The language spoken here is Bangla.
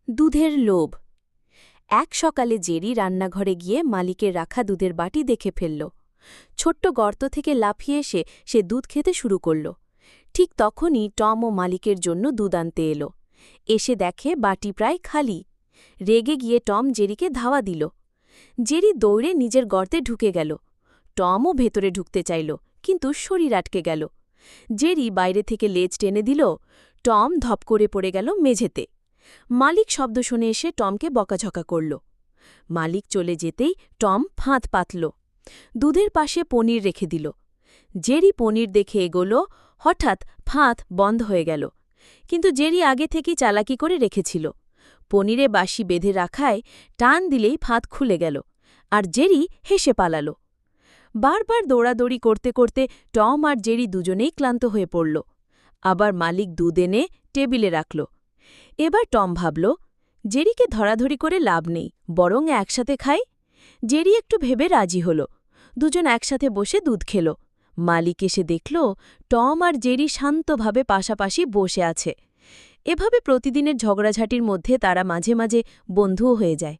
দুধের লোভ। এক সকালে জেরি রান্নাঘরে গিয়ে মালিকের রাখা দুধের বাটি দেখে ফেলল। ছোট্ট গর্ত থেকে লাফিয়ে এসে সে দুধ খেতে শুরু করল। ঠিক তখনই টম ও মালিকের জন্য দুধ আনতে এলো। এসে দেখে বাটি প্রায় খালি। রেগে গিয়ে টম জেরিকে ধাওয়া দিল। জেরি দৌড়ে নিজের গর্তে ঢুকে গেল। টমও ভেতরে ঢুকতে চাইল, কিন্তু শরীর আটকে গেল। জেরি বাইরে থেকে লেজ টেনে দিল। টম ধপ করে পড়ে গেল মেঝেতে। মালিক শব্দ শুনে এসে টমকে বকাঝকা করল। মালিক চলে যেতেই টম ফাঁদ পাতল। দুধের পাশে পনির রেখে দিল। জেরি পনির দেখে এগোল। হঠাৎ ফাঁদ বন্ধ হয়ে গেল। কিন্তু জেরি আগে থেকেই চালাকি করে রেখেছিল। পনিরে বাঁশি বেঁধে রাখায় টান দিলেই ফাঁদ খুলে গেল, আর জেরি হেসে পালাল। বারবার দৌড়াদৌড়ি করতে করতে টম আর জেরি দুজনেই ক্লান্ত হয়ে পড়ল। আবার মালিক দুধ এনে টেবিলে রাখল। এবার টম ভাবল, জেরিকে ধরাধরি করে লাভ নেই, বরং একসাথে খাই। জেরি একটু ভেবে রাজি হল। দুজন একসাথে বসে দুধ খেল। মালিক এসে দেখল টম আর জেরি শান্তভাবে পাশাপাশি বসে আছে। এভাবে প্রতিদিনের ঝগড়াঝাটির মধ্যে তারা মাঝে মাঝে বন্ধুও হয়ে যায়।